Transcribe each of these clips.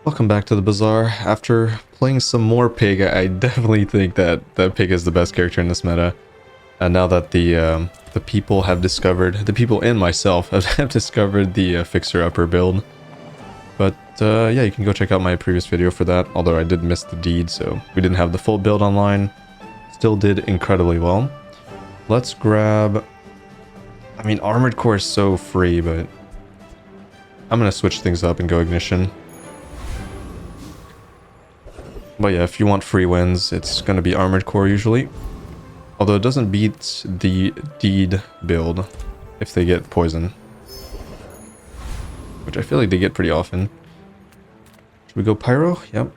Welcome back to the bazaar. After playing some more Pig, I definitely think that Pig is the best character in this meta. And now that the people have discovered, the people and myself have discovered the fixer-upper build. But yeah, you can go check out my previous video for that, although I did miss the deed, so we didn't have the full build online. Still did incredibly well. Let's grab... I mean, Armored Core is so free, but I'm gonna switch things up and go Ignition. But yeah, if you want free wins, it's going to be Armored Core usually. Although it doesn't beat the Deed build if they get poison. Which I feel like they get pretty often. Should we go Pyro? Yep.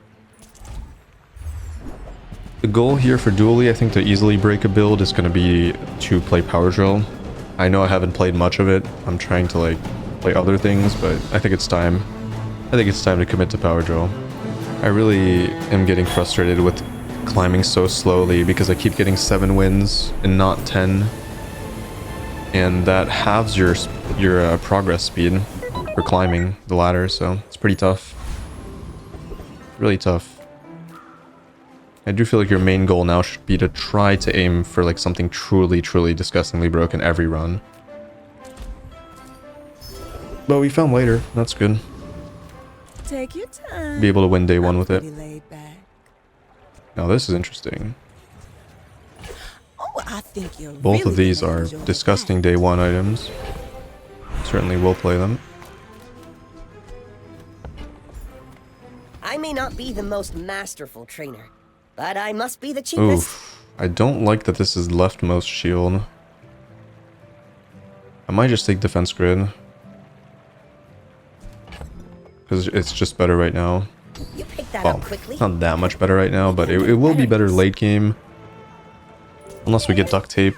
The goal here for Dually, I think to easily break a build is going to be to play Power Drill. I know I haven't played much of it. I'm trying to like play other things, but I think it's time. I think it's time to commit to Power Drill. I really am getting frustrated with climbing so slowly because I keep getting 7 wins and not 10. And that halves your progress speed for climbing the ladder, so it's pretty tough. Really tough. I do feel like your main goal now should be to try to aim for like something truly, truly disgustingly broken every run. But we found later, that's good. Take your time. Be able to win day 1 with it. Now this is interesting. Oh, I think you're Both really of these gonna are enjoy disgusting day 1 items. Certainly will play them. I may not be the most masterful trainer, but I must be the cheapest. Oof. I don't like that this is leftmost shield. I might just take defense grid. Because it's just better right now. You picked that Well, up quickly. not that much better right now, but it will be better late game. Unless we get duct tape.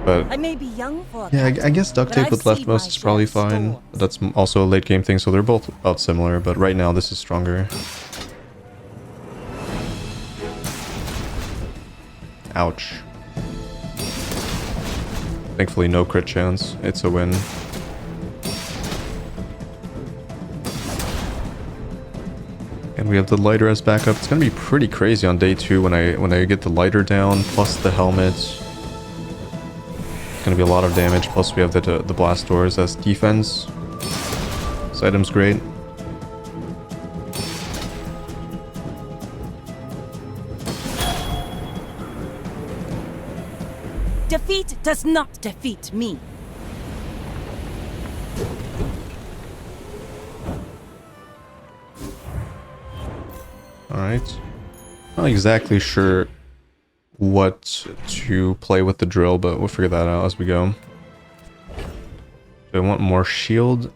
But I may be young for a yeah, cat, I guess duct but tape I've with seen leftmost my is probably share of fine. storms. But that's also a late game thing, so they're both about similar. But right now, this is stronger. Ouch. Thankfully, no crit chance. It's a win. And we have the lighter as backup. It's gonna be pretty crazy on day 2 when I get the lighter down plus the helmet. It's gonna be a lot of damage. Plus we have the blast doors as defense. This item's great. Defeat does not defeat me. Alright. Not exactly sure what to play with the drill, but we'll figure that out as we go. Do I want more shield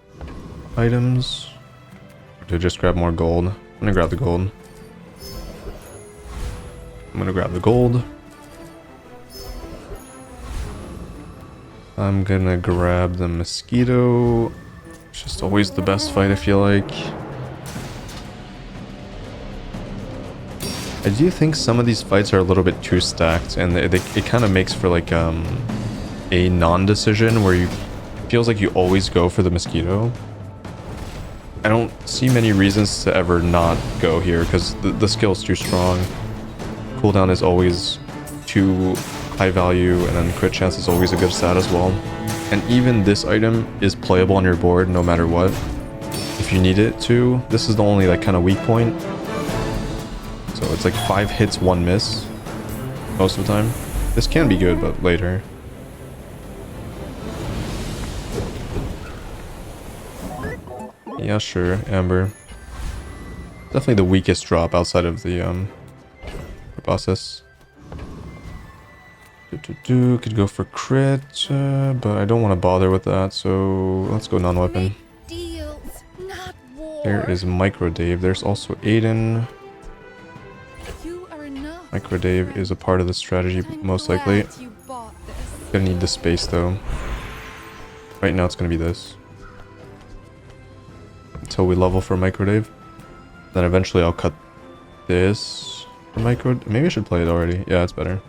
items? Or do I just grab more gold? I'm gonna grab the gold. I'm gonna grab the gold. I'm gonna grab the mosquito. It's just always the best fight, I feel like. I do think some of these fights are a little bit too stacked, and it kind of makes for like a non-decision where you feels like you always go for the mosquito. I don't see many reasons to ever not go here because the skill's too strong. Cooldown is always too high value, and then crit chance is always a good stat as well. And even this item is playable on your board no matter what. If you need it to, this is the only like kind of weak point. So it's like 5 hits, 1 miss most of the time. This can be good, but later. Yeah, sure, Amber. Definitely the weakest drop outside of the proboscis. Could go for crit, but I don't want to bother with that, so let's go non-weapon. Deals, not war. There is Micro Dave. There's also Aiden. You are enough. Micro Dave is a part of the strategy, I'm most likely. glad you bought this. Gonna need the space though. Right now it's gonna be this. Until we level for Micro Dave. Then eventually I'll cut this for Micro. Maybe I should play it already. Yeah, it's better.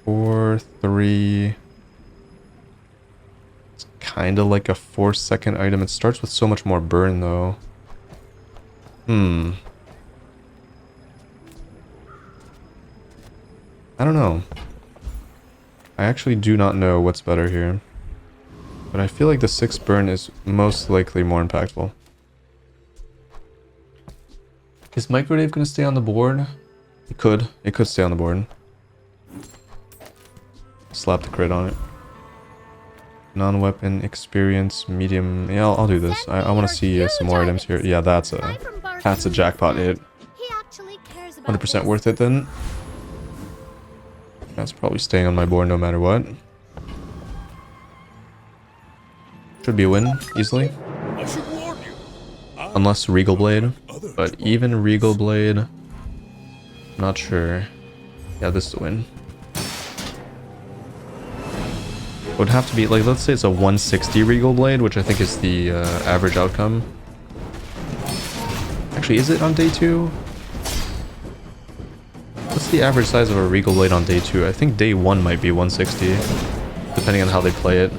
4, 3. It's kind of like a 4-second item. It starts with so much more burn though. I don't know. I actually do not know what's better here. But I feel like the 6 burn is most likely more impactful. Is Microdave going to stay on the board? It could. It could stay on the board. Slap the crit on it. Non-weapon experience, medium. Yeah, I'll do this. I want to see some more items here. Yeah, that's a jackpot hit. 100% worth it then. That's probably staying on my board no matter what. Should be a win, easily. Unless Regal Blade. But even Regal Blade, not sure. Yeah, this is a win. Would have to be, like, let's say it's a 160 Regal Blade, which I think is the average outcome. Actually, is it on day 2? What's the average size of a Regal Blade on day 2? I think day 1 might be 160, depending on how they play it.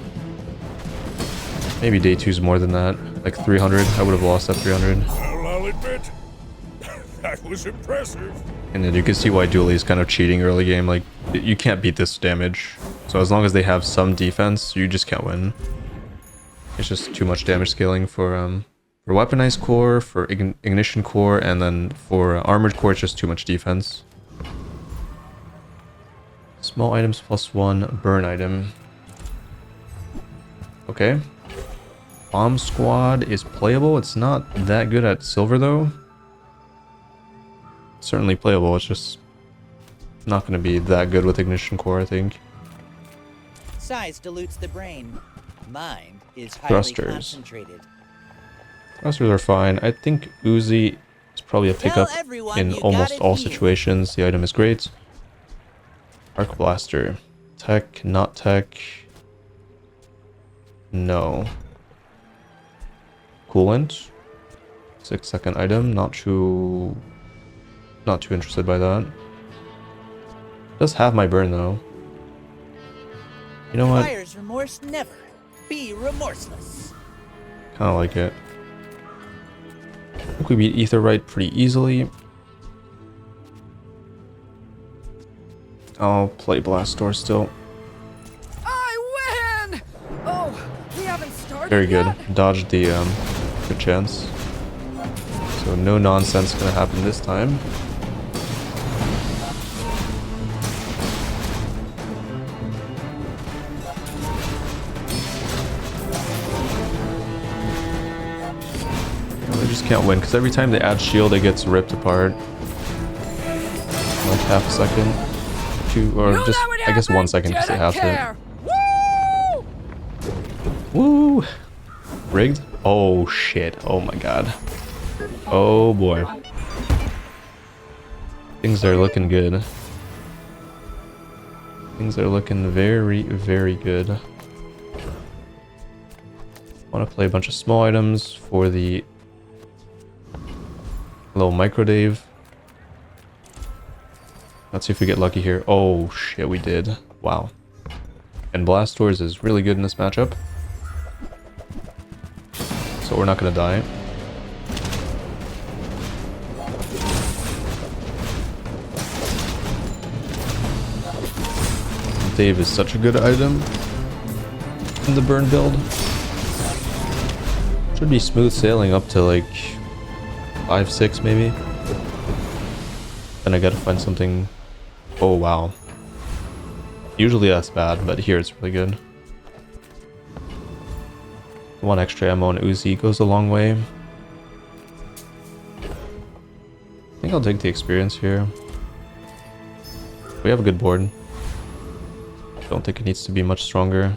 Maybe day 2's more than that, like 300. I would have lost that 300. Well, I'll admit, that was impressive. And then you can see why Dooley is kind of cheating early game. Like, you can't beat this damage. So as long as they have some defense, you just can't win. It's just too much damage scaling for weaponized core, for ignition core, and then for armored core, it's just too much defense. Small items +1 burn item. Okay. Bomb squad is playable. It's not that good at silver though. Certainly playable. It's just not going to be that good with ignition core, I think. Size dilutes the brain. Mind is highly Thrusters. concentrated. Thrusters are fine. I think Uzi is probably a pickup everyone in you almost got it all here. situations. The item is great. Arc blaster. Tech, not tech. No. Coolant. 6-second item. Not too interested by that. Does have my burn though. You know what? Buyer's remorse never. Be remorseless. Kind of like it. I think we beat Aetherite pretty easily. I'll play Blast Door still. I win! Oh, we haven't started Very good. yet? Dodged the good chance. So no nonsense gonna happen this time. They just can't win because every time they add shield, it gets ripped apart. Like half a second, 2, or just I guess 1 second because they have to. Woo! Woo! Rigged? Oh shit! Oh my god! Oh boy! Things are looking good. Things are looking very, very good. Want to play a bunch of small items for the little Microdave. Let's see if we get lucky here. Oh shit, we did. Wow. And Blast Doors is really good in this matchup. So we're not gonna die. Dave is such a good item in the burn build. Should be smooth sailing up to like 5, 6 maybe. Then I gotta find something. Oh wow. Usually that's bad, but here it's really good. 1 extra ammo on Uzi goes a long way. I think I'll take the experience here. We have a good board. Don't think it needs to be much stronger.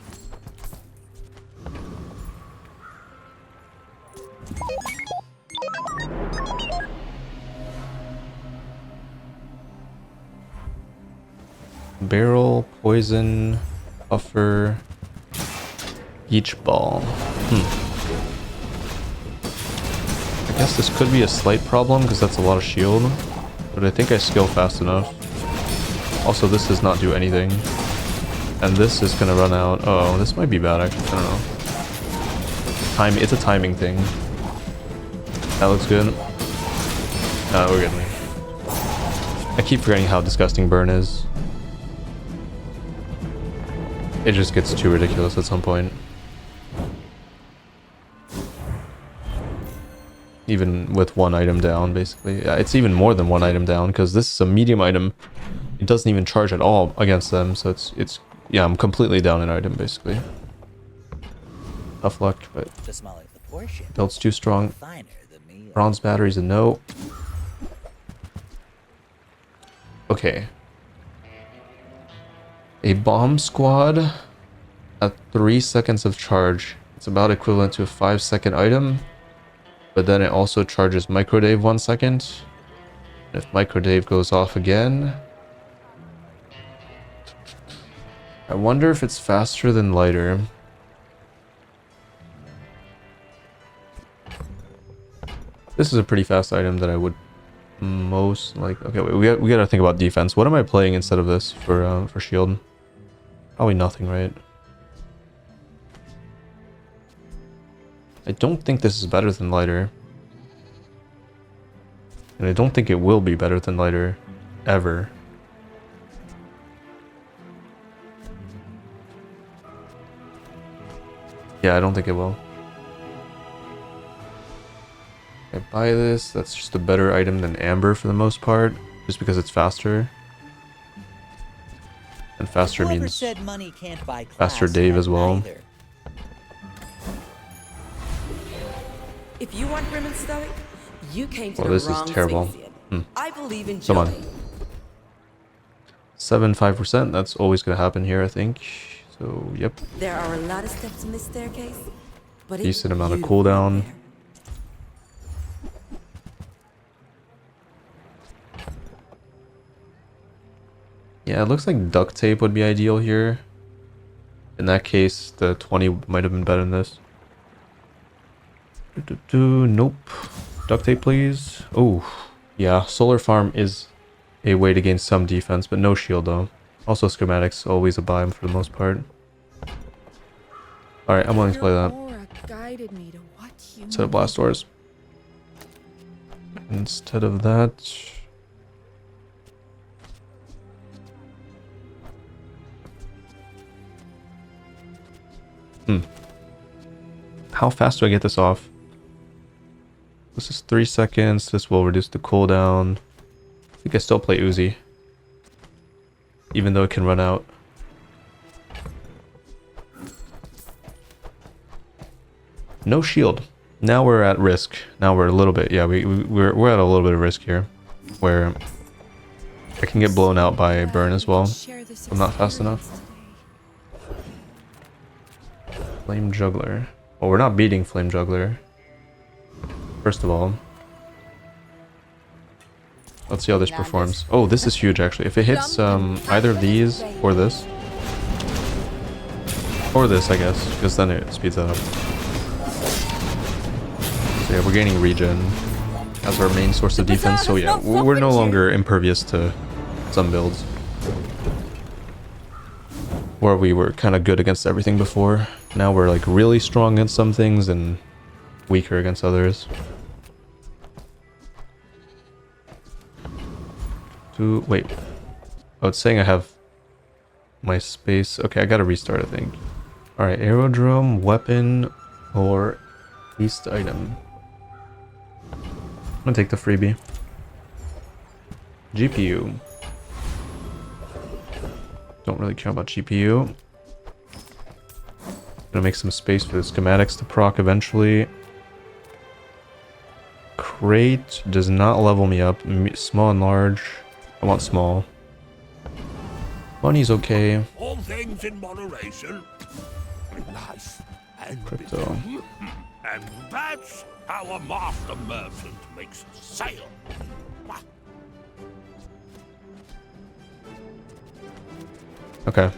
Barrel, poison, buffer, beach ball. I guess this could be a slight problem because that's a lot of shield, but I think I scale fast enough. Also, this does not do anything. And this is gonna run out. Oh, this might be bad actually. I don't know. time. It's a timing thing. That looks good. We're good. I keep forgetting how disgusting burn is. It just gets too ridiculous at some point. Even with one item down, basically. Yeah, it's even more than one item down, because this is a medium item. It doesn't even charge at all against them, so it's yeah, I'm completely down an item, basically. Tough luck, but The smaller the portion, build's too strong. finer the meal. Bronze batteries a no. Okay. A bomb squad at 3 seconds of charge. It's about equivalent to a 5-second item. But then it also charges microdave 1 second. And if microdave goes off again... I wonder if it's faster than lighter. This is a pretty fast item that I would most like. Okay, wait, we gotta think about defense. What am I playing instead of this for shield? Probably nothing, right? I don't think this is better than lighter. And I don't think it will be better than lighter ever. Yeah, I don't think it will. I buy this. That's just a better item than Amber for the most part, just because it's faster. And faster Whoever means said money can't buy faster class Dave had as well. neither. If you want grim and stoic, you came to Well, the this is wrong terrible. Symbian. I believe in Come joy. on. 7.5%. That's always gonna happen here, I think. So, yep. There are a lot of steps in this staircase, but it's Decent amount of beautiful cooldown. there. Yeah, it looks like duct tape would be ideal here. In that case, the 20 might have been better than this. Nope. Duct tape, please. Oh, yeah. Solar farm is a way to gain some defense, but no shield, though. Also, schematics, always a buy for the most part. Alright, I'm willing to play Your that. aura guided me to what you Instead of blast doors. Instead of that... How fast do I get this off? This is 3 seconds. This will reduce the cooldown. I think I still play Uzi. Even though it can run out. No shield. Now we're at risk. Now we're a little bit... Yeah, we're at a little bit of risk here. Where I can get blown out by burn as well. If I'm not fast enough. Flame Juggler. Well, we're not beating Flame Juggler. First of all. Let's see how this performs. Oh, this is huge actually. If it hits either of these or this. Or this, I guess. Because then it speeds that up. So yeah, we're gaining regen as our main source of defense. So yeah, we're no longer impervious to some builds. Where we were kind of good against everything before. Now we're like really strong against some things and weaker against others. Wait. Oh, it's saying I have my space. Okay, I gotta restart, I think. Alright, aerodrome, weapon, or least item. I'm gonna take the freebie. GPU. Don't really care about GPU. Gonna make some space for the schematics to proc eventually. Crate does not level me up. Small and large. I want small. Money's okay. All things in moderation. Nice and Crypto. busy. And that's how a master merchant makes a sale. Okay.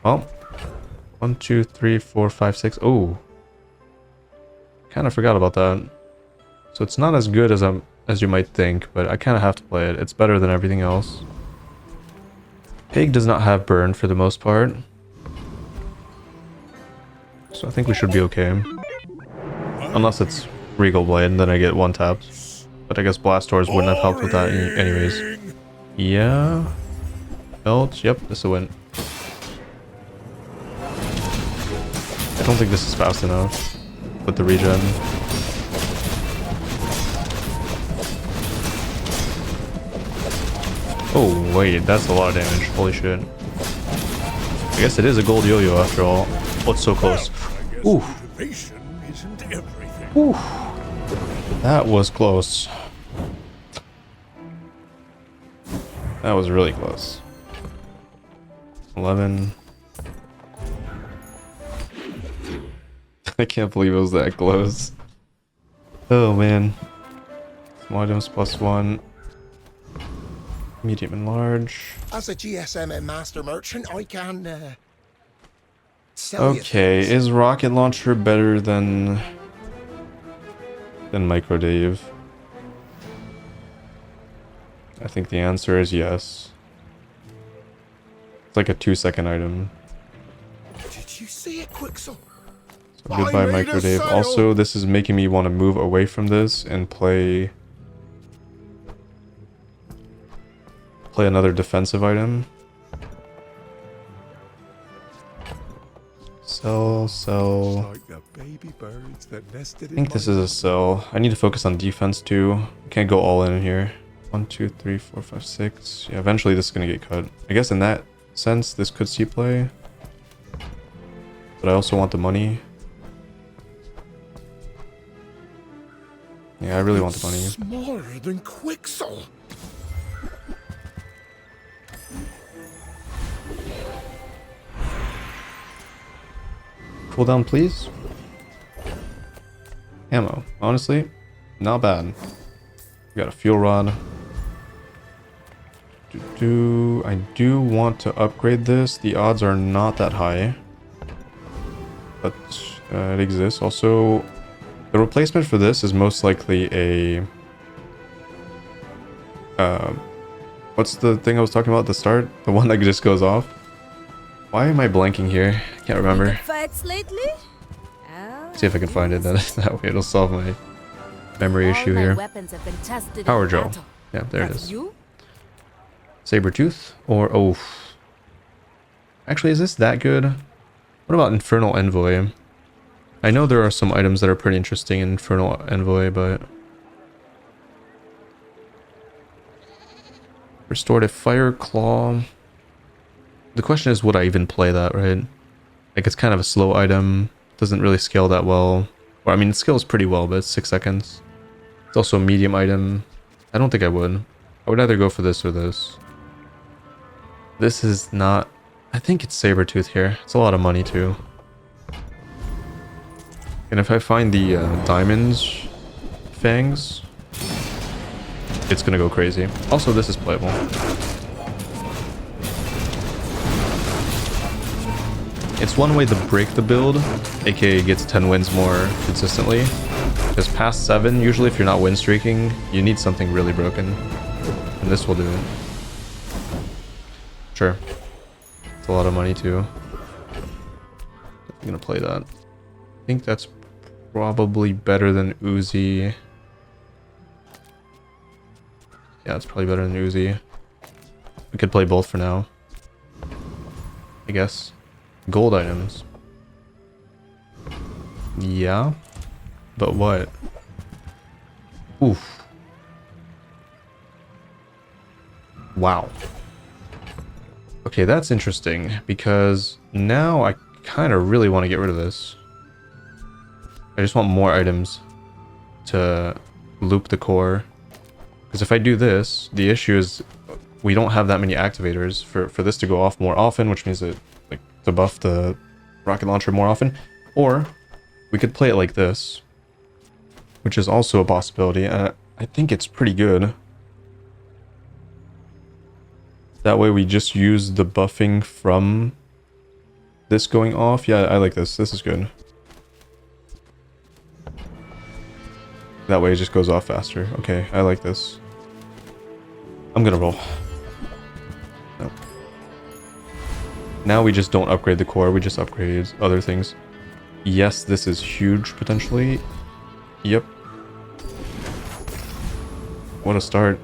Well. 1, 2, 3, 4, 5, 6. Oh. Kind of forgot about that. So it's not as good as you might think, but I kind of have to play it. It's better than everything else. Pig does not have burn for the most part. so I think we should be okay. Unless it's Regal Blade, and then I get one tapped. But I guess Blast Doors wouldn't have helped with that anyways. Yeah. Belt. Yep, this will win. I don't think this is fast enough with the regen. Oh wait, that's a lot of damage. Holy shit. I guess it is a gold yo-yo after all. Oh, it's so close. Ooh. Ooh. That was close. That was really close. 11. I can't believe it was that close. Oh man. Small items +1. Medium and large. As a GSM and master merchant, I can sell you Okay, things. is rocket launcher better than micro Dave? I think the answer is yes. It's like a 2-second item. Did you see it, Quixel? So goodbye, micro Dave. Also, this is making me want to move away from this and play another defensive item. Sell. Like the baby birds that nested I think this is a sell. I need to focus on defense too. Can't go all in here. 1, 2, 3, 4, 5, 6. Yeah, eventually this is gonna get cut. I guess in that sense, this could see play. But I also want the money. Yeah, I really want the money. Smaller than Quixel. Cooldown, please. Ammo. Honestly, not bad. We got a fuel rod. I do want to upgrade this. The odds are not that high, but it exists. Also, the replacement for this is most likely a what's the thing I was talking about at the start? The one that just goes off. Why am I blanking here? Can't remember. Fights lately? See if I can find it. That way it'll solve my memory issue here. Weapons have been tested Power in Drill. battle. Yeah, there it That's is. You? Sabertooth or oh. Actually, is this that good? What about Infernal Envoy? I know there are some items that are pretty interesting in Infernal Envoy, but Restorative Fire Claw. The question is, would I even play that, right? Like, it's kind of a slow item. Doesn't really scale that well. Or, I mean, it scales pretty well, but it's 6 seconds. It's also a medium item. I don't think I would. I would either go for this or this. This is not... I think it's Sabertooth here. It's a lot of money, too. And if I find the diamonds fangs, it's gonna go crazy. Also, this is playable. It's one way to break the build, aka gets 10 wins more consistently. Because past 7, usually if you're not win streaking, you need something really broken. And this will do it. Sure. It's a lot of money too. I'm gonna play that. I think that's probably better than Uzi. Yeah, it's probably better than Uzi. We could play both for now, I guess. Gold items. Yeah. But what? Oof. Wow. Okay, that's interesting, because now I kind of really want to get rid of this. I just want more items to loop the core. Because if I do this, the issue is we don't have that many activators for this to go off more often, which means that, like, to buff the rocket launcher more often. Or we could play it like this, which is also a possibility, and I think it's pretty good. That way we just use the buffing from this going off. Yeah, I like this. This is good. That way it just goes off faster. Okay, I like this. I'm gonna roll. Nope. Now we just don't upgrade the core, we just upgrade other things. Yes, this is huge potentially. Yep. What a start.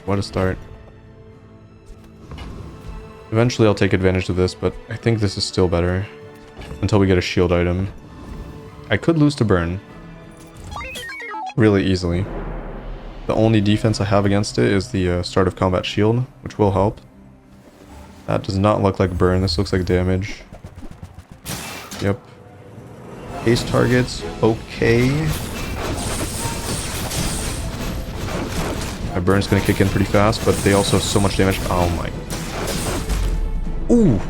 What a start. Eventually I'll take advantage of this, but I think this is still better. Until we get a shield item. I could lose to burn. Really easily. The only defense I have against it is the start of combat shield, which will help. That does not look like burn. This looks like damage. Yep. Haste targets. Okay. My burn's gonna kick in pretty fast, but they also have so much damage. Oh my. Ooh.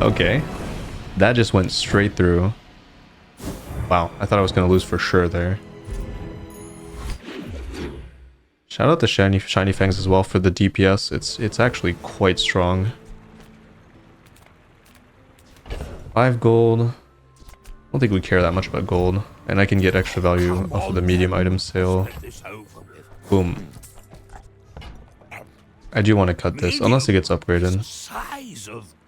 Okay. That just went straight through. Wow, I thought I was gonna lose for sure there. Shout out to Shiny Fangs as well for the DPS. It's actually quite strong. 5 gold. I don't think we care that much about gold. And I can get extra value off of the medium item sale. Boom. I do want to cut this, unless it gets upgraded.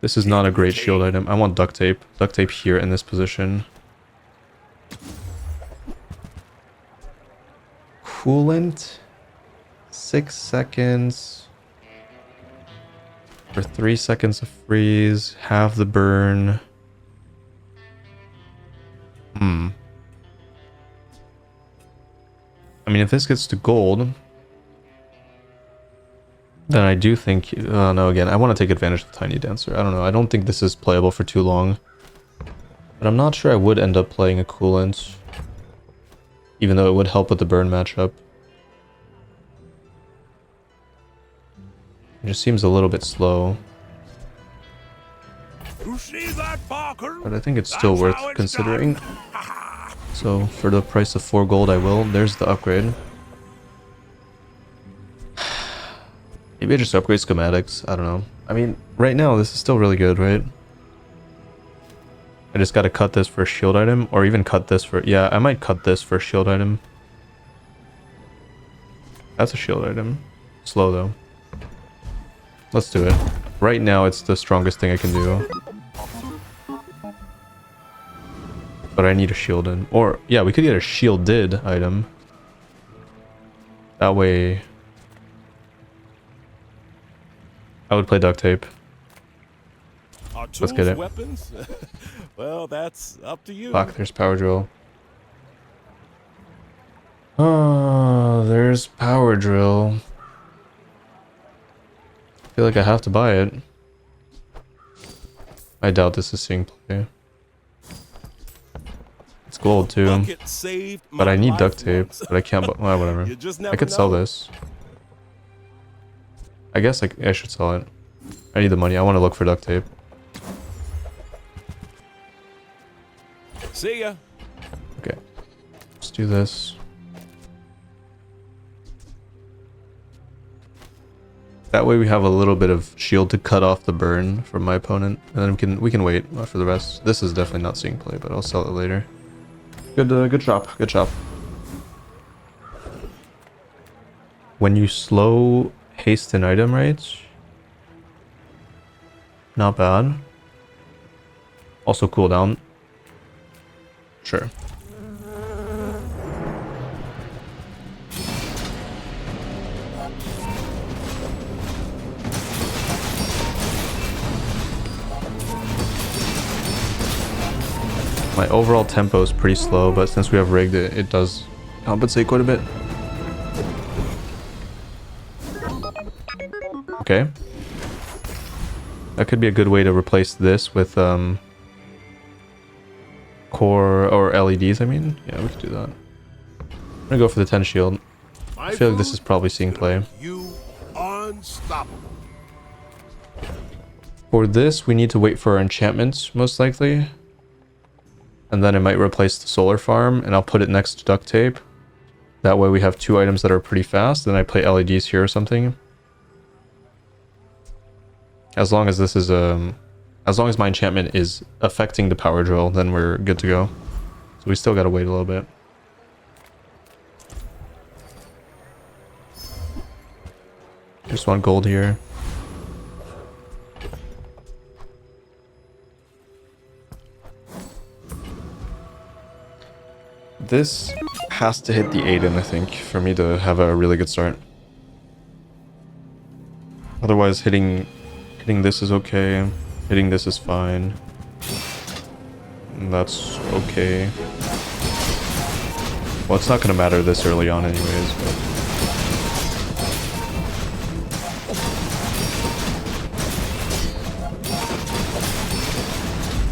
This is not a great shield item. I want duct tape. Duct tape here in this position. Coolant. 6 seconds. For 3 seconds of freeze. Halve the burn. I mean, if this gets to gold, then I do think... no, again, I want to take advantage of the Tiny Dancer. I don't know. I don't think this is playable for too long. But I'm not sure I would end up playing a Coolant. Even though it would help with the burn matchup. It just seems a little bit slow. But I think it's still worth considering. So for the price of 4 gold I will. There's the upgrade. Maybe I just upgrade schematics. I don't know. I mean, right now this is still really good, right? I just gotta cut this for a shield item. Or even cut this for... Yeah, I might cut this for a shield item. That's a shield item. Slow though. Let's do it. Right now it's the strongest thing I can do. But I need a shielded. Or, yeah, we could get a shielded item. That way... I would play duct tape. Let's get it. Weapons? Well, that's up to you. Fuck, there's power drill. Oh, there's power drill. I feel like I have to buy it. I doubt this is seeing play. It's gold too. But I need duct tape. But I can't buy... Well, whatever. I could sell this. I guess I should sell it. I need the money. I want to look for duct tape. See ya. Okay. Let's do this. That way we have a little bit of shield to cut off the burn from my opponent. And then we can wait for the rest. This is definitely not seeing play, but I'll sell it later. Good chop. Good chop. When you slow haste an item, right? Not bad. Also cooldown. Sure. My overall tempo is pretty slow, but since we have rigged it does compensate quite a bit. Okay. That could be a good way to replace this with core or LEDs, I mean. Yeah, we could do that. I'm gonna go for the 10 shield. I feel like this is probably seeing play. You unstoppable. For this, we need to wait for our enchantments, most likely. And then it might replace the solar farm, and I'll put it next to duct tape. That way we have 2 items that are pretty fast, then I play LEDs here or something. As long as this is as long as my enchantment is affecting the power drill, then we're good to go. So we still gotta wait a little bit. Just want gold here. This has to hit the Aiden, I think, for me to have a really good start. Otherwise, hitting this is okay. Hitting this is fine. And that's okay. Well, it's not going to matter this early on anyways, but...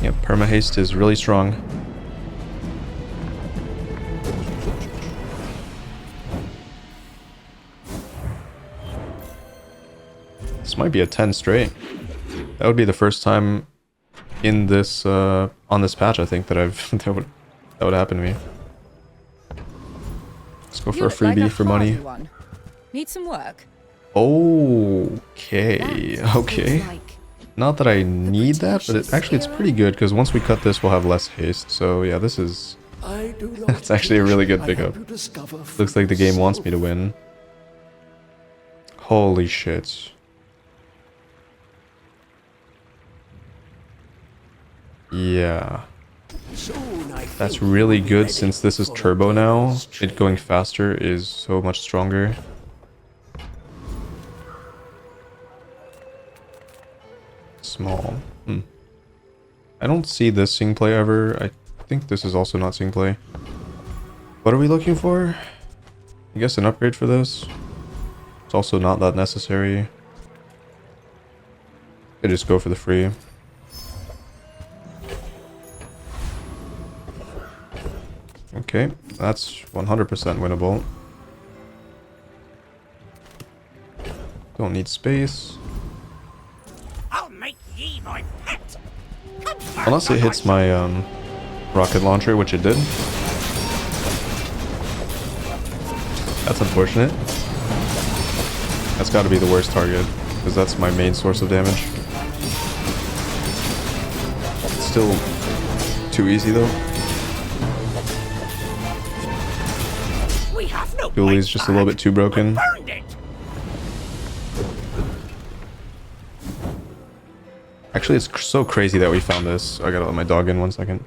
Yep, perma-haste is really strong. This might be a 10 straight. That would be the first time in this, on this patch, I think, that I've, that would happen to me. Let's go for a freebie for money. Need some work? Okay, okay. Not that I need that, but it's pretty good, because once we cut this, we'll have less haste. So yeah, this is... That's actually a really good pickup. Looks like the game wants me to win. Holy shit. Yeah. That's really good since this is turbo now. It going faster is so much stronger. Small. I don't see this sing play ever. I think this is also not sing play. What are we looking for? I guess an upgrade for this. It's also not that necessary. I just go for the free. Okay, that's 100% winnable. Don't need space. I'll make ye my pet. Unless it hits my rocket launcher, which it did. That's unfortunate. That's got to be the worst target, because that's my main source of damage. It's still too easy though. Dooley's just a little bit too broken. Actually, it's so crazy that we found this. I gotta let my dog in 1 second.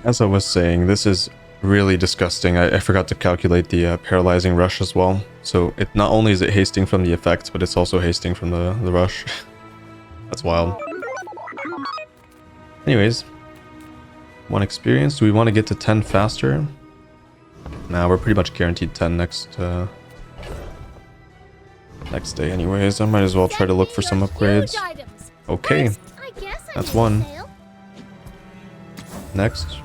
As I was saying, this is really disgusting. I forgot to calculate the paralyzing rush as well. So it not only is it hasting from the effect, but it's also hasting from the rush. That's wild. Anyways, 1 experience. Do we want to get to 10 faster? Nah, we're pretty much guaranteed 10 next day anyways. I might as well try to look for some upgrades. Okay, that's 1. Next.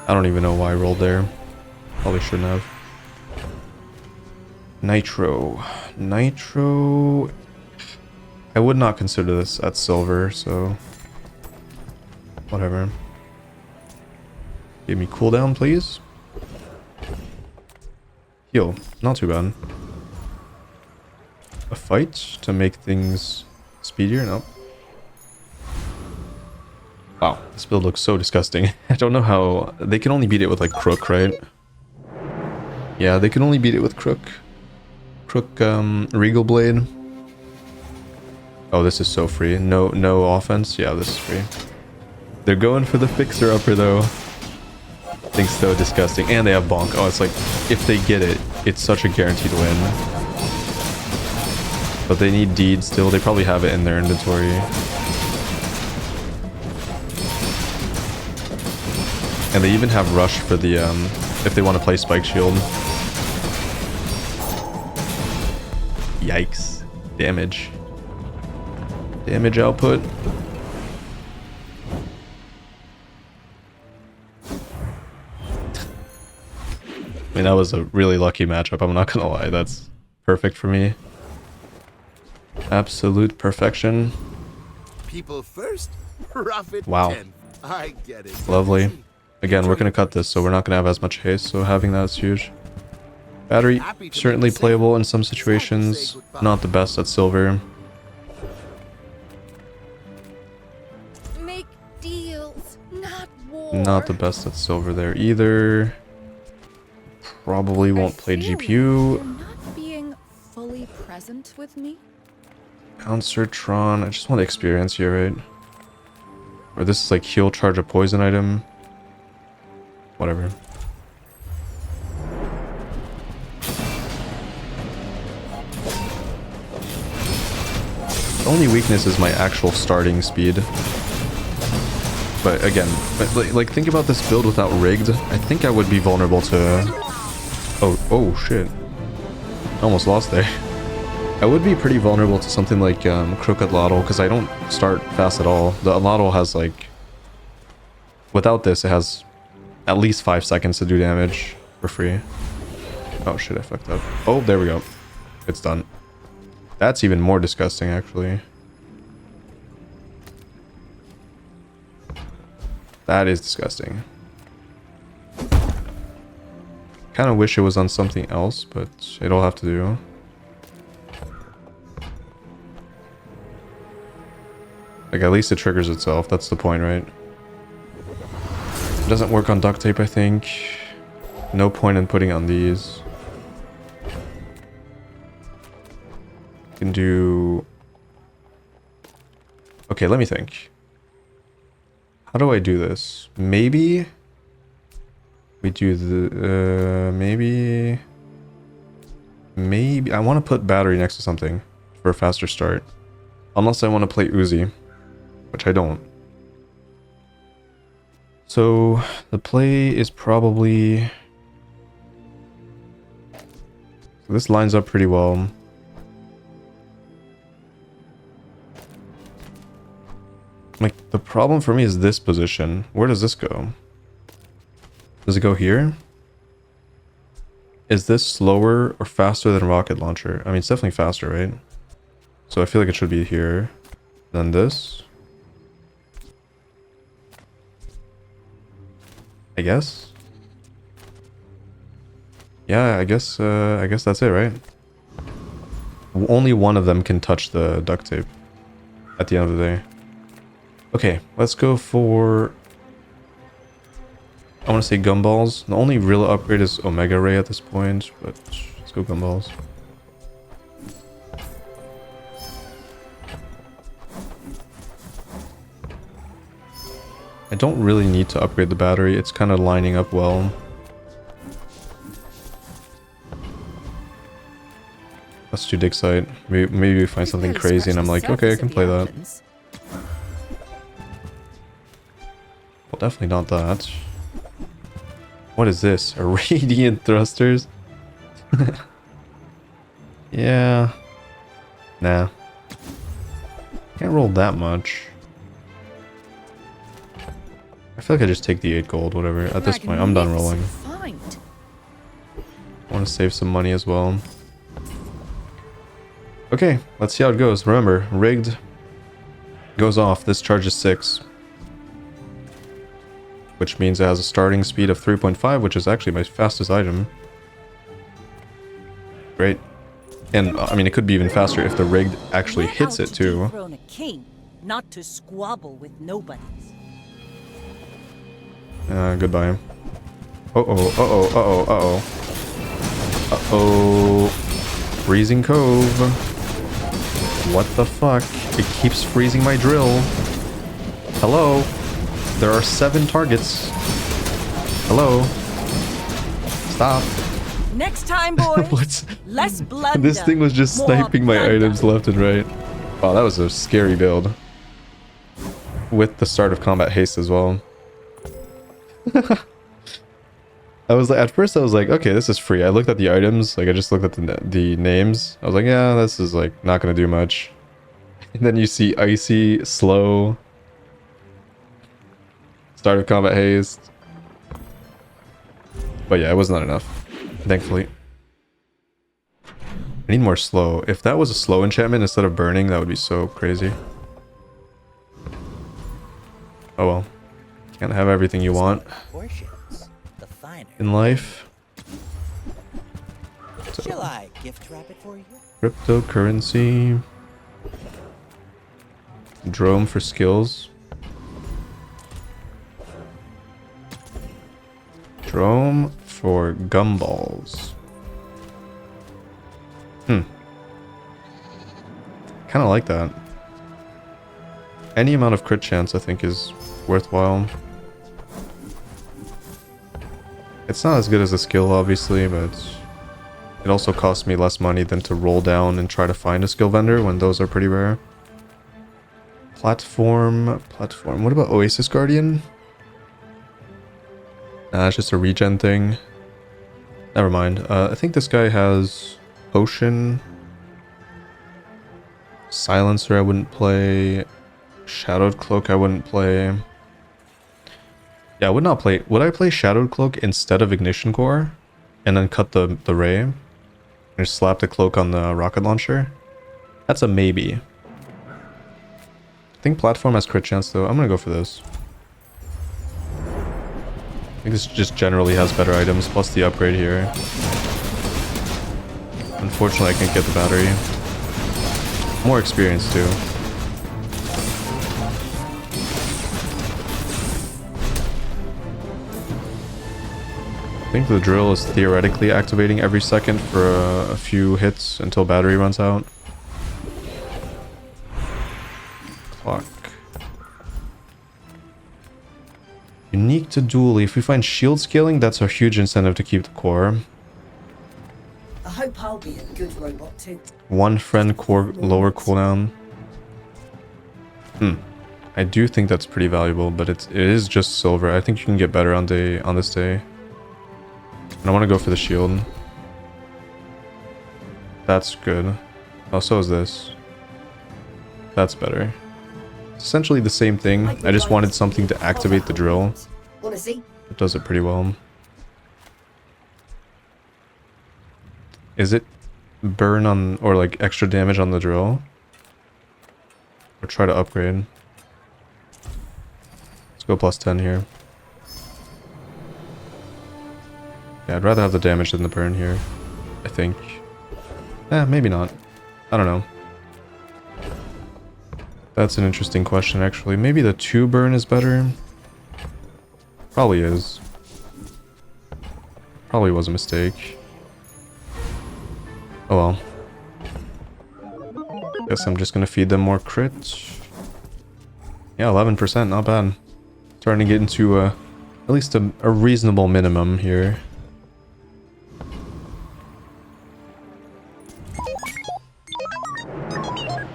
I don't even know why I rolled there. Probably shouldn't have. Nitro. Nitro... I would not consider this at silver, so... whatever. Give me cooldown, please. Heal. Not too bad. A fight to make things speedier? Nope. Wow, this build looks so disgusting. I don't know how... They can only beat it with, like, Crook, right? Yeah, they can only beat it with Crook. Crook, Regal Blade. Oh, this is so free. No offense? Yeah, this is free. They're going for the fixer-upper, though. Thing's so disgusting. And they have bonk. Oh, it's like, if they get it, it's such a guaranteed win. But they need deed still. They probably have it in their inventory. And they even have rush for the, if they want to play Spike Shield. Yikes. Damage. Damage output. I mean, that was a really lucky matchup, I'm not gonna lie. That's perfect for me. Absolute perfection. People first, profit wow. 10. I get it. Lovely. Again, we're gonna cut this, so we're not gonna have as much haste, so having that is huge. Battery, certainly playable in some situations. Not the best at silver. Make deals, not war. Not the best at silver there either. Probably won't play GPU. You're not being fully present with me. Bouncer Tron. I just want the experience here, right? Or this is like heal, charge a poison item. whatever. The only weakness is my actual starting speed. But again, like think about this build without rigged. I think I would be vulnerable to... Oh shit. Almost lost there. I would be pretty vulnerable to something like Crooked Lottle, because I don't start fast at all. The Lottle has like... Without this, it has at least 5 seconds to do damage for free. Oh shit, I fucked up. Oh, there we go. It's done. That's even more disgusting, actually. That is disgusting. Kind of wish it was on something else, but it'll have to do. Like, at least it triggers itself. That's the point, right? It doesn't work on duct tape, I think. No point in putting on these. Can do... Okay, let me think. How do I do this? Maybe we do the maybe I want to put battery next to something for a faster start, unless I want to play Uzi, which I don't. So the play is probably, so this lines up pretty well. Like, the problem for me is this position. Where does this go? Does it go here? Is this slower or faster than rocket launcher? I mean, it's definitely faster, right? So I feel like it should be here. Then this. I guess. Yeah, I guess that's it, right? Only one of them can touch the duct tape at the end of the day. Okay, let's go for... I want to say gumballs. The only real upgrade is Omega Ray at this point, but let's go gumballs. I don't really need to upgrade the battery. It's kind of lining up well. Let's do dig site. Maybe we find something crazy and I'm like, okay, I can play that. Well, definitely not that. What is this? Radiant thrusters? Yeah. Nah. Can't roll that much. I feel like I just take the 8 gold, whatever. At this point, I'm done rolling. I want to save some money as well. Okay, let's see how it goes. Remember, rigged goes off. This charges 6. Which means it has a starting speed of 3.5, which is actually my fastest item. Great. And, I mean, it could be even faster if the rigged actually hits it, too. A king, not to squabble with nobodies. Goodbye. Uh-oh, uh-oh, uh-oh, uh-oh. Uh-oh. Freezing Cove. What the fuck? It keeps freezing my drill. Hello? There are 7 targets. Hello? Stop. Next time, boys. What's... Less blood. This thing was just sniping my items left and right. Wow, that was a scary build. With the start of combat haste as well. I was like, at first I was like, okay, this is free. I looked at the items, like I just looked at the names. I was like, yeah, this is like not gonna do much. And then you see icy, slow, start of combat haste. But yeah, it was not enough, thankfully. I need more slow. If that was a slow enchantment instead of burning, that would be so crazy. Oh well. Can't have everything you want in life. So, Shall I gift wrap it for you? Cryptocurrency. Drome for skills. Drome for gumballs. Kind of like that. Any amount of crit chance I think is worthwhile. It's not as good as a skill, obviously, but it also costs me less money than to roll down and try to find a skill vendor when those are pretty rare. Platform. What about Oasis Guardian? Nah, it's just a regen thing. Never mind. I think this guy has Potion. Silencer I wouldn't play. Shadowed Cloak I wouldn't play. Yeah, I would not play. Would I play Shadowed Cloak instead of Ignition Core? And then cut the ray? And just slap the cloak on the rocket launcher? That's a maybe. I think Platform has crit chance though. I'm gonna go for this. I think this just generally has better items, plus the upgrade here. Unfortunately, I can't get the battery. More experience too. I think the drill is theoretically activating every second for a few hits until battery runs out. Clock. Unique to Dually. If we find shield scaling, that's a huge incentive to keep the core. I hope I'll be a good robot too. One friend core lower cooldown. I do think that's pretty valuable, but it is just silver. I think you can get better on this day. And I want to go for the shield. That's good. Oh, so is this. That's better. It's essentially the same thing. I just wanted something to activate the drill. Wanna see? It does it pretty well. Is it burn on, or like extra damage on the drill? Or try to upgrade? Let's go plus 10 here. Yeah, I'd rather have the damage than the burn here, I think. Maybe not. I don't know. That's an interesting question, actually. Maybe the 2 burn is better? Probably is. Probably was a mistake. Oh well. Guess I'm just gonna feed them more crits. Yeah, 11%, not bad. Starting to get into at least a reasonable minimum here.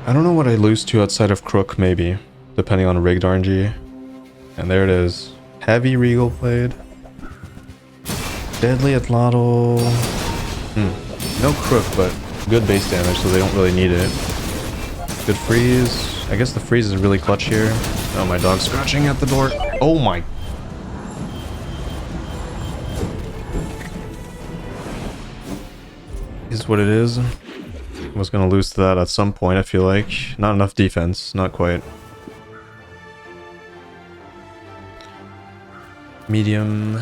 I don't know what I lose to outside of Crook, maybe. Depending on rigged RNG. And there it is. Heavy Regal Blade. Deadly Atlatl. No Crook, but good base damage, so they don't really need it. Good freeze. I guess the freeze is really clutch here. Oh, my dog's scratching at the door. Oh my. Is what it is. I was gonna lose to that at some point, I feel like. Not enough defense, not quite. Medium.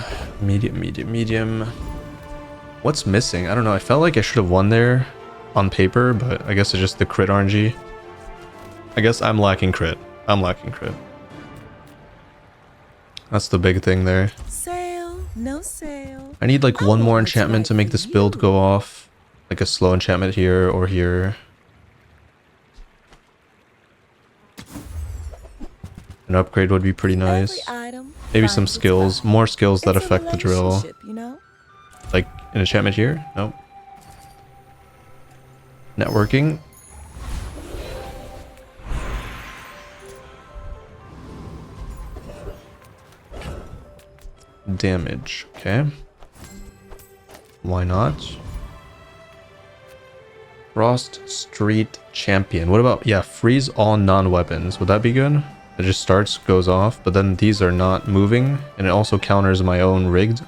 What's missing? I don't know, I felt like I should have won there on paper, but I guess it's just the crit RNG. I guess I'm lacking crit. That's the big thing there. Sale, no sale. I need like one more enchantment to make this build go off. Like a slow enchantment here or here. An upgrade would be pretty nice. Maybe some skills, more skills that affect the drill. You know? Like an enchantment here? Nope. Networking. Damage, okay. Why not? Frost Street Champion. What about, yeah, freeze all non-weapons. Would that be good? It just starts, goes off, but then these are not moving, and it also counters my own rigged.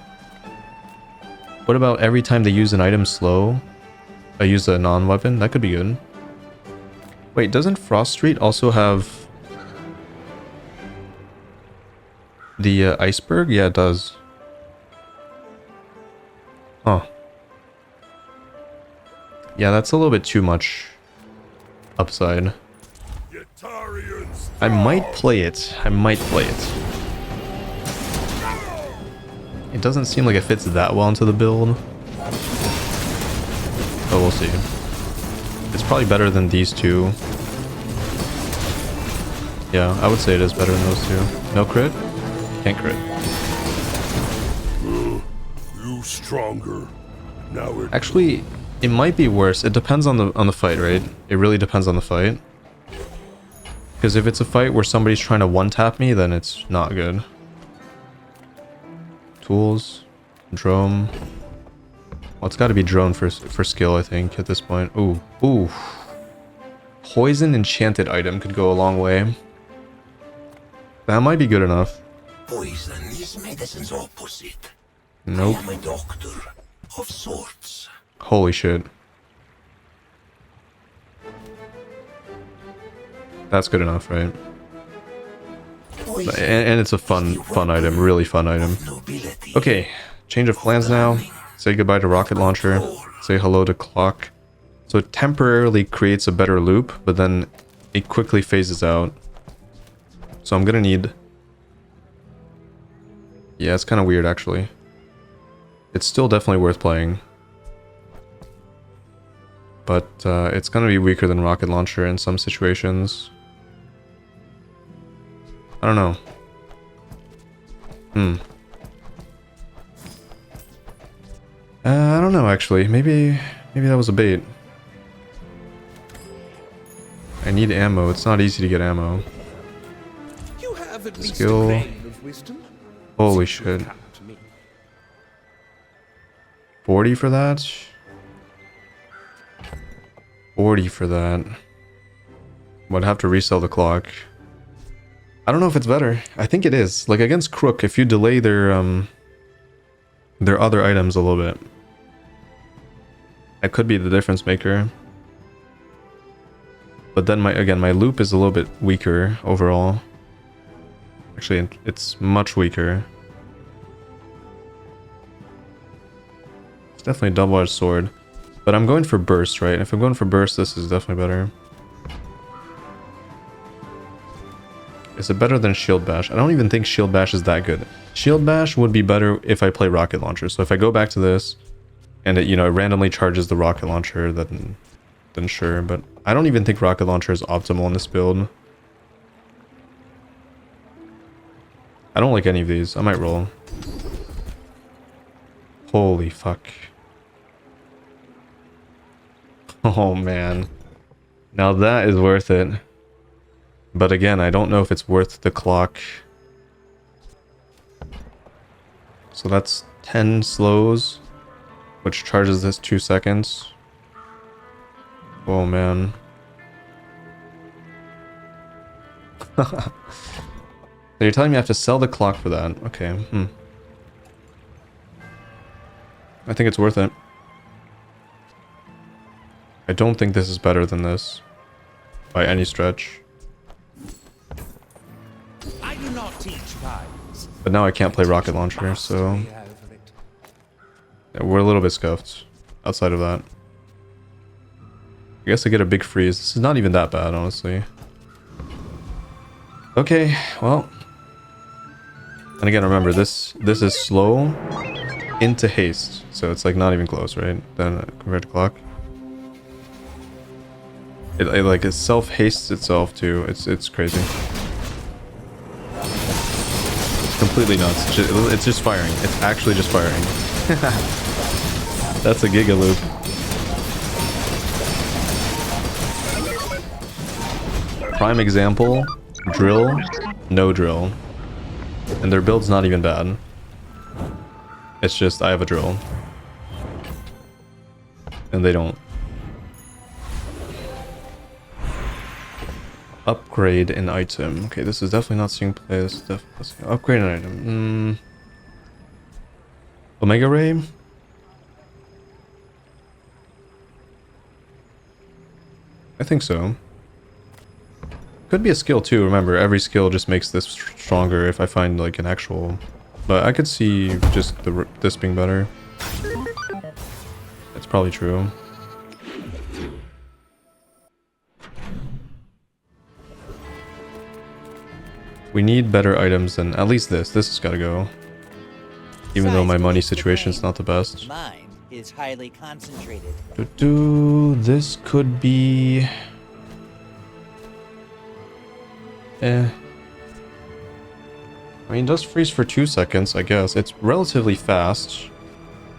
What about every time they use an item slow, I use a non-weapon? That could be good. Wait, doesn't Frost Street also have the iceberg? Yeah, it does. Huh. Yeah, that's a little bit too much upside. I might play it. It doesn't seem like it fits that well into the build. But we'll see. It's probably better than these two. Yeah, I would say it is better than those two. No crit? Can't crit. You stronger. Now it Actually, it might be worse. It depends on the fight, right? It really depends on the fight. Because if it's a fight where somebody's trying to one-tap me, then it's not good. Tools. Drone. Well, it's got to be drone for skill, I think, at this point. Ooh. Ooh. Poison enchanted item could go a long way. That might be good enough. Poison is medicine's opposite. Nope. I am a doctor of sorts. Holy shit. That's good enough, right? And it's a fun item, really fun item. Okay, change of plans now. Say goodbye to rocket launcher. Say hello to clock. So it temporarily creates a better loop, but then it quickly phases out. So I'm gonna need... Yeah, it's kind of weird, actually. It's still definitely worth playing. But it's gonna be weaker than rocket launcher in some situations. I don't know. I don't know, actually. Maybe that was a bait. I need ammo. It's not easy to get ammo. You have at least Skill. a grain of wisdom. Holy shit. Come to me. 40 for that? 40 for that. Would have to resell the clock. I don't know if it's better. I think it is. Like against Crook, if you delay their other items a little bit, that could be the difference maker. But then my loop is a little bit weaker overall. Actually, it's much weaker. It's definitely a double-edged sword. But I'm going for burst, right? If I'm going for burst, this is definitely better. Is it better than shield bash? I don't even think shield bash is that good. Shield bash would be better if I play rocket launcher. So if I go back to this and it, you know, it randomly charges the rocket launcher, then sure. But I don't even think rocket launcher is optimal in this build. I don't like any of these. I might roll. Holy fuck. Oh man. Now that is worth it. But again, I don't know if it's worth the clock. So that's 10 slows, which charges this 2 seconds. Oh man. So you're telling me I have to sell the clock for that? Okay. I think it's worth it. I don't think this is better than this by any stretch. I do not teach vibes. But now I can't play rocket launcher, so yeah, we're a little bit scuffed outside of that. I guess I get a big freeze. This is not even that bad, honestly. Okay, well. And again, remember, this is slow into haste. So it's like not even close, right? Then compared to clock. It like it self-hastes itself too. It's crazy. It's completely nuts. It's just firing. It's actually just firing. That's a giga loop. Prime example, drill, no drill. And their build's not even bad. It's just I have a drill. And they don't. Upgrade an item. Okay, this is definitely not seeing play. This is definitely upgrade an item. Omega Ray? I think so. Could be a skill too. Remember, every skill just makes this stronger if I find like an actual... But I could see just this being better. It's probably true. We need better items than at least this. This has got to go. Even though my money situation's not the best. Mind is highly concentrated. This could be... I mean, it does freeze for 2 seconds, I guess. It's relatively fast.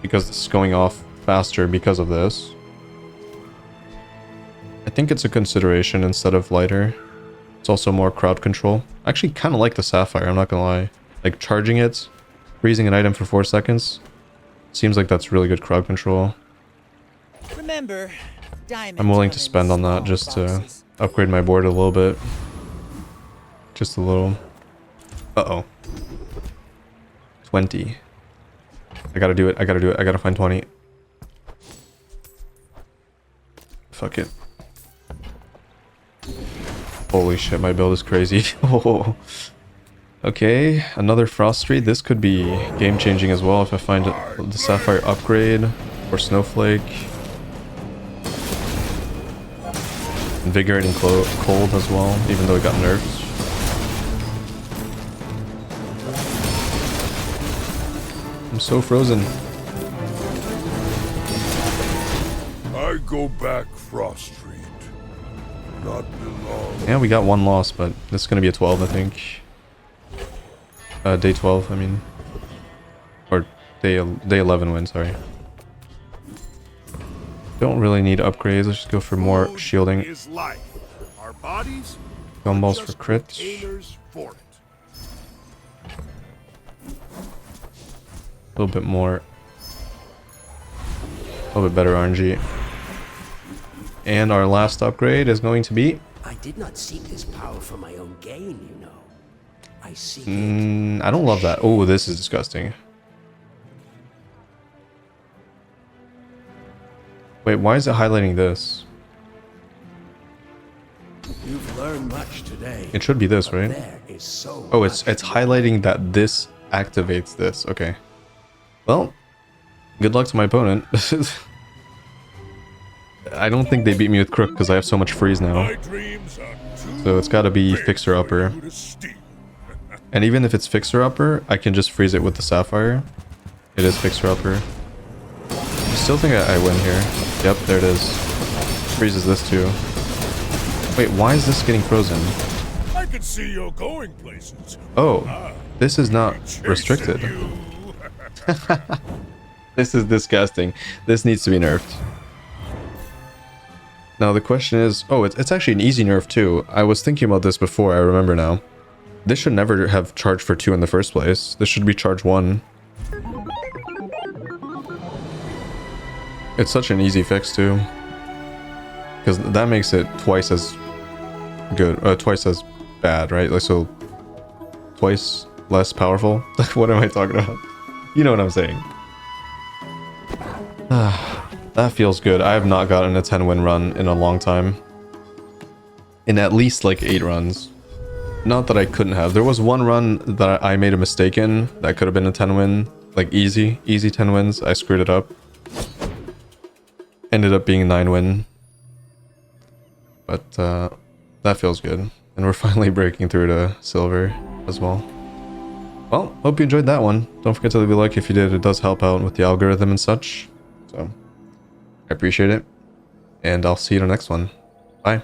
because this is going off faster because of this. I think it's a consideration instead of lighter. It's also more crowd control. I actually kind of like the sapphire, I'm not gonna lie. Like charging it, freezing an item for 4 seconds. Seems like that's really good crowd control. Remember, diamonds I'm willing come to in spend on that small just to boxes. upgrade my board a little bit. Just a little. Uh-oh. 20. I gotta do it, I gotta do it, I gotta find 20. Fuck it. Holy shit, my build is crazy. Oh. Okay, another Frost Street. This could be game-changing as well if I find the Sapphire upgrade or Snowflake. Invigorating Cold as well, even though it got nerfed. I'm so frozen. I go back Frost Street. Not belong. Yeah, we got 1 loss, but this is gonna be a 12, I think. Day 12, I mean. Or day 11 win, sorry. Don't really need upgrades, let's just go for more Food shielding. is life. Our bodies Gumballs are for just crits. containers for it. A little bit more. A little bit better RNG. And our last upgrade is going to be... I did not seek this power for my own gain, you know. I seek I don't love that. Oh, this is disgusting. Wait, why is it highlighting this? You've learned much today. It should be this, but right? There is so Oh, it's much highlighting that this activates this. Okay. Well, good luck to my opponent. I don't think they beat me with Crook because I have so much freeze now. My dreams are too So it's got to be big Fixer for Upper. you to steal. And even if it's Fixer Upper, I can just freeze it with the Sapphire. It is Fixer Upper. I still think I win here. Yep, there it is. Freezes this too. Wait, why is this getting frozen? I can see you're going places. Oh, this is not Chasing restricted. you. This is disgusting. This needs to be nerfed. Now the question is... Oh, it's actually an easy nerf too. I was thinking about this before, I remember now. This should never have charged for 2 in the first place. This should be charge 1. It's such an easy fix too. Because that makes it twice as good, twice as bad, right? Like, so twice less powerful. What am I talking about? You know what I'm saying. That feels good. I have not gotten a 10-win run in a long time. In at least like 8 runs. Not that I couldn't have. There was one run that I made a mistake in that could have been a 10-win. Like easy 10 wins. I screwed it up. Ended up being a 9-win. But that feels good. And we're finally breaking through to silver as well. Well, hope you enjoyed that one. Don't forget to leave a like if you did. It does help out with the algorithm and such. So, I appreciate it. And I'll see you in the next one. Bye.